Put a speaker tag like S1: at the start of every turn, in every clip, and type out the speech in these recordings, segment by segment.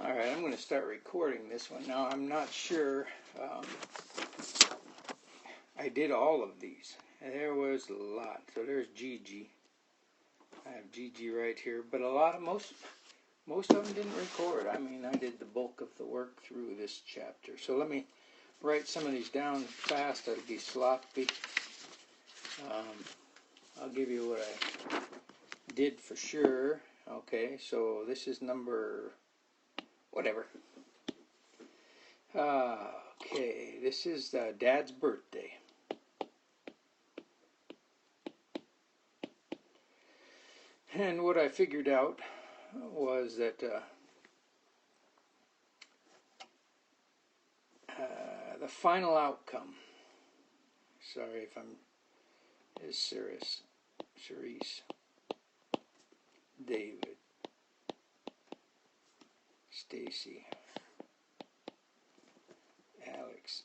S1: Alright, I'm going to start recording this one. Now, I'm not sure I did all of these. There was a lot. So there's Gigi. I have Gigi right here. But most of them didn't record. I mean, I did the bulk of the work through this chapter. So let me write some of these down fast. That'll be sloppy. I'll give you what I did for sure. Okay, so this is number... whatever. Okay, this is Dad's birthday. And what I figured out was that the final outcome, sorry if I'm, is Cerise, David, Stacy, Alex.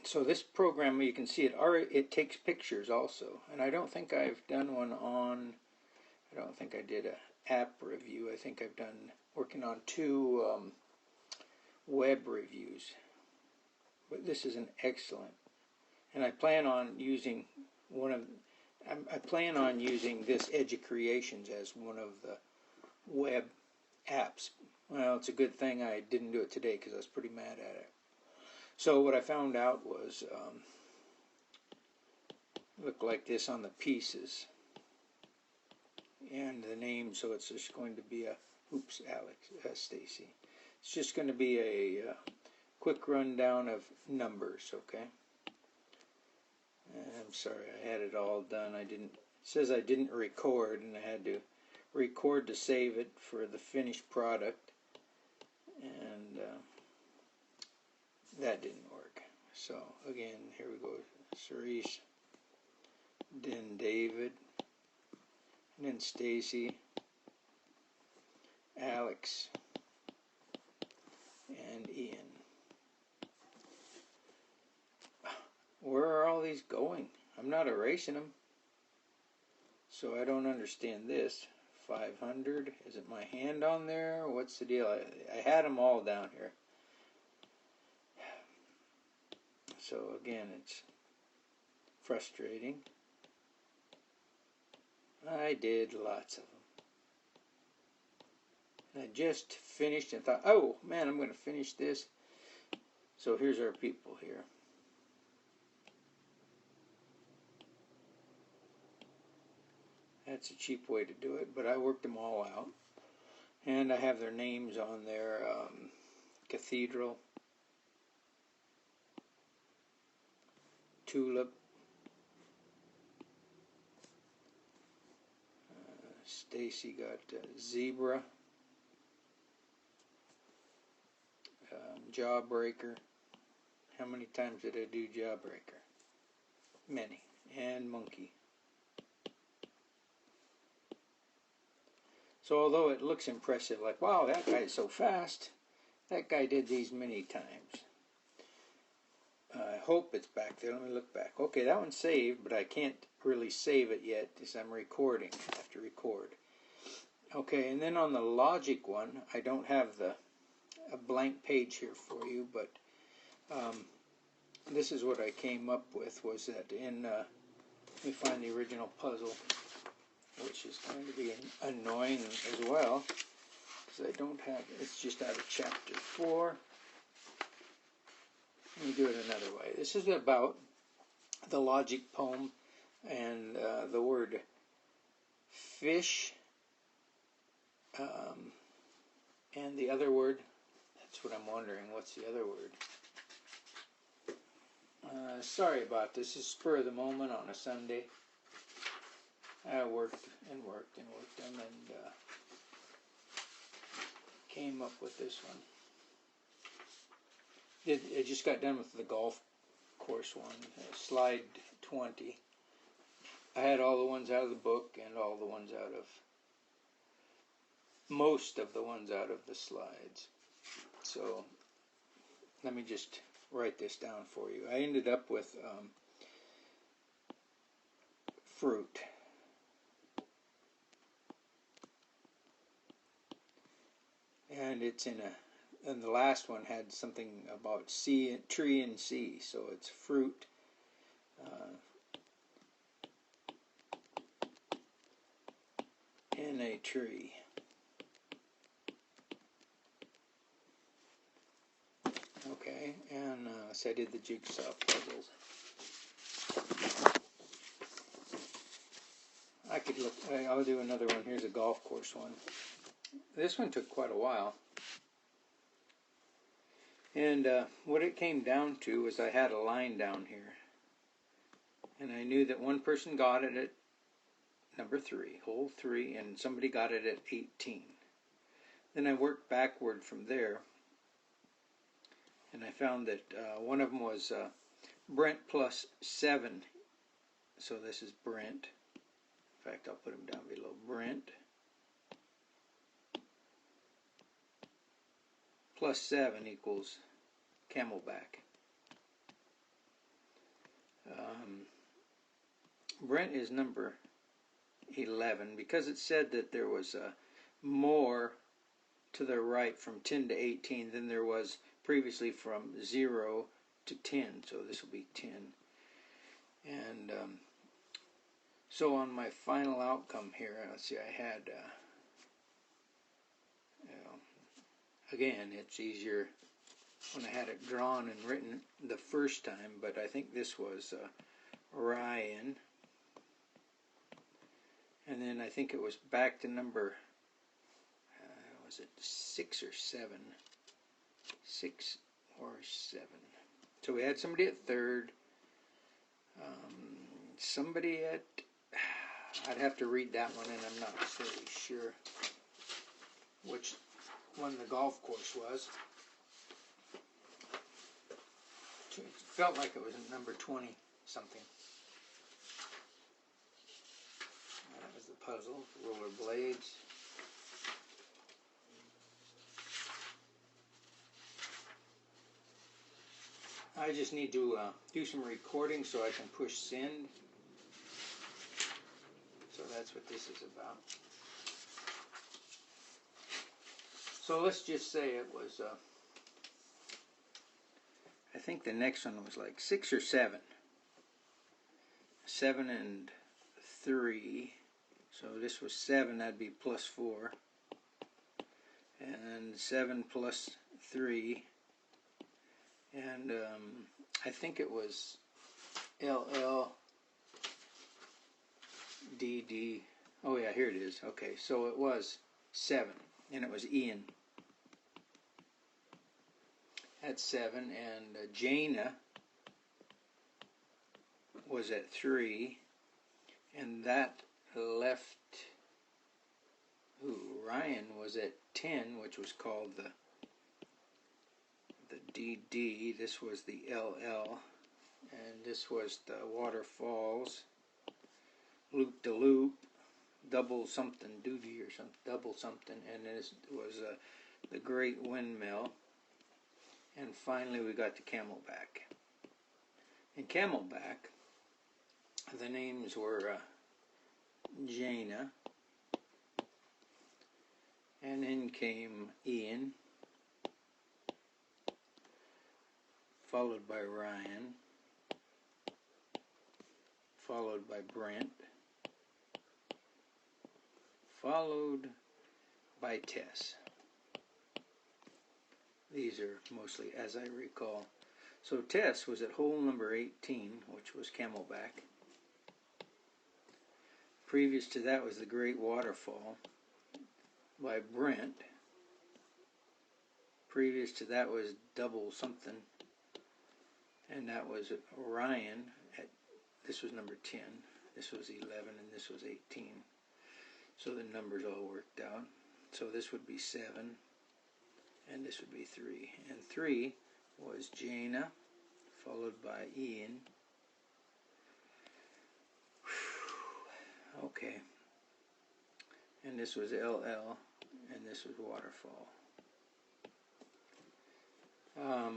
S1: So this program, you can see it takes pictures also, and I don't think I've done one on. I don't think I did an app review. I think I've done working on 2 web reviews. But this is an excellent, and I plan on using I plan on using this Educreations as one of the web apps. Well, it's a good thing I didn't do it today because I was pretty mad at it. So what I found out was look like this on the pieces and the name. So it's just going to be Stacy. It's just going to be a quick rundown of numbers. Okay. I'm sorry, I had it all done. It says I didn't record, and I had to record to save it for the finished product, and that didn't work. So again, here we go. Cerise, then David, and then Stacy, Alex, and Ian. Where are all these going? I'm not erasing them. So I don't understand this. 500. Isn't my hand on there? What's the deal? I had them all down here. So again, it's frustrating. I did lots of them. And I just finished and thought, oh man, I'm going to finish this. So here's our people here. That's a cheap way to do it, but I worked them all out. And I have their names on there. Cathedral, Tulip, Stacy got Zebra, Jawbreaker. How many times did I do Jawbreaker? Many. And Monkey. So although it looks impressive, like, wow, that guy's so fast, that guy did these many times. I hope it's back there. Let me look back. Okay, that one's saved, but I can't really save it yet because I'm recording. I have to record. Okay, and then on the logic one, I don't have a blank page here for you, but this is what I came up with, was that in, let me find the original puzzle, which is going to be annoying as well, because I don't have, it's just out of chapter 4. Let me do it another way. This is about the logic poem, and the word fish, and the other word, that's what I'm wondering, what's the other word? Sorry about this. This is spur of the moment on a Sunday. I worked and worked and worked them, and came up with this one. I just got done with the golf course one, slide 20. I had all the ones out of the book and all the ones out of, most of the ones out of the slides. So let me just write this down for you. I ended up with fruit. and it's in a, and the last one had something about tree and sea, so it's fruit, in a tree. Okay, and so I did the jigsaw puzzles. I could look, I'll do another one. Here's a golf course one. This one took quite a while. And what it came down to was I had a line down here. And I knew that one person got it at number 3, hole 3, and somebody got it at 18. Then I worked backward from there. And I found that one of them was Brent plus 7. So this is Brent. In fact, I'll put him down below. Brent plus 7 equals Camelback. Brent is number 11 because it said that there was more to the right from 10 to 18 than there was previously from 0 to 10. So this will be 10. And so on my final outcome here, let's see, I had, again, it's easier when I had it drawn and written the first time, but I think this was Ryan. And then I think it was back to number, was it 6 or 7? 6 or 7. So we had somebody at third, somebody at, I'd have to read that one, and I'm not really sure which one the golf course was. It felt like it was number 20 something. That was the puzzle, roller blades. I just need to do some recording so I can push send. So that's what this is about. So let's just say it was, I think the next one was like 6 or 7. 7 and 3. So this was 7, that'd be plus 4. And 7 plus 3. And I think it was LL. DD. Oh yeah, here it is. Okay, so it was 7, and it was Ian. At 7, and Jana was at 3, and that left. Ryan was at 10, which was called the DD. This was the LL, and this was the waterfalls. Loop de loop, double something duty or something, double something, and this was the Great Windmill. And finally we got to Camelback. In Camelback, the names were Jana, and then came Ian, followed by Ryan, followed by Brent, followed by Tess. These are mostly as I recall. So Tess was at hole number 18, which was Camelback. Previous to that was the Great Waterfall by Brent. Previous to that was Double Something, and that was Ryan. This was number 10, this was 11, and this was 18. So the numbers all worked out. So this would be 7, and this would be 3. And 3 was Jana, followed by Ian. Okay. And this was LL, and this was Waterfall.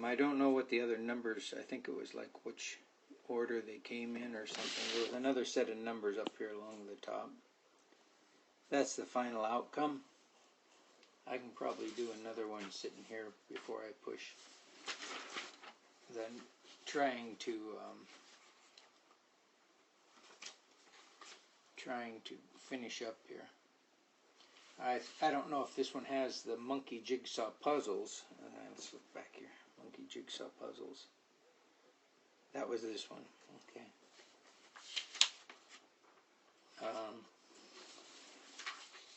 S1: I don't know what the other numbers, I think it was like which order they came in or something. There was another set of numbers up here along the top. That's the final outcome. I can probably do another one sitting here before I push. Then trying to finish up here. I don't know if this one has the monkey jigsaw puzzles. Let's look back here. Monkey jigsaw puzzles. That was this one. Okay.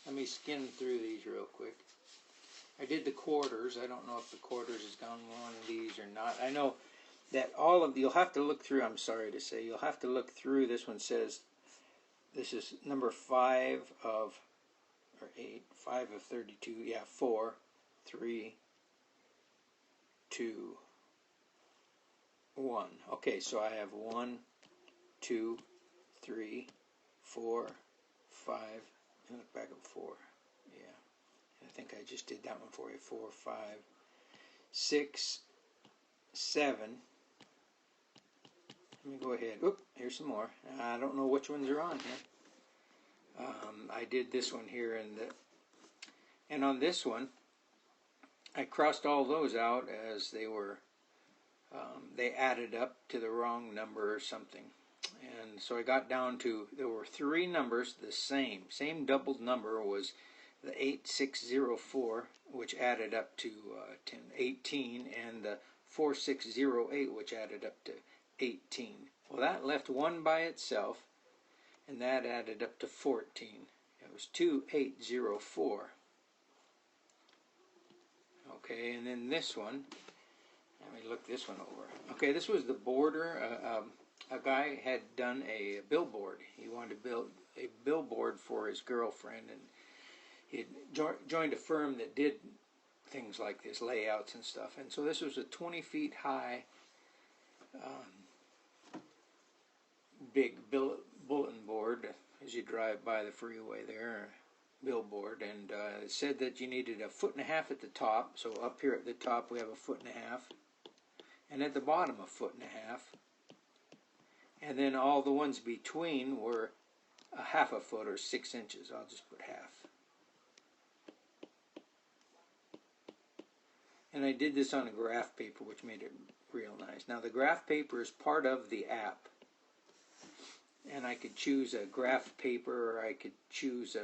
S1: Let me skim through these real quick. I did the quarters. I don't know if the quarters has gone one of these or not. I know that all of you'll have to look through. I'm sorry to say, you'll have to look through. This one says this is number 5 of or 8, 5 of 32. Yeah, 4, 3, 2, 1. Okay, so I have 1, 2, 3, 4, 5. And look back at 4. Yeah, I think I just did that one for you. 4, 5, 6, 7. Let me go ahead. Oop, here's some more. I don't know which ones are on here. I did this one here, and on this one, I crossed all those out as they were. They added up to the wrong number or something, and so I got down to there were 3 numbers the same doubled number was the 8604, which added up to 18, and the 4608, which added up to 18. Well, that left one by itself, and that added up to 14. It was 2804. Okay, and then this one, let me look this one over. Okay, this was the border. A guy had done a billboard. He wanted to build a billboard for his girlfriend, and he had joined a firm that did things like this, layouts and stuff. And so this was a 20 feet high big bulletin board as you drive by the freeway there, billboard, and it said that you needed 1.5 feet at the top. So up here at the top we have 1.5 feet, and at the bottom 1.5 feet, and then all the ones between were 1/2 foot or 6 inches. I'll just put half. And I did this on a graph paper, which made it real nice. Now the graph paper is part of the app, and I could choose a graph paper, or I could choose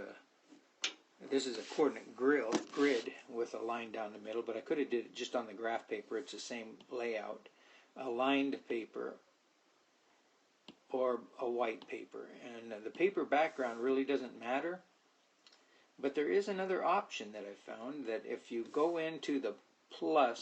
S1: this is a coordinate grid with a line down the middle, but I could have did it just on the graph paper. It's the same layout, a lined paper or a white paper, and the paper background really doesn't matter. But there is another option that I found, that if you go into the plus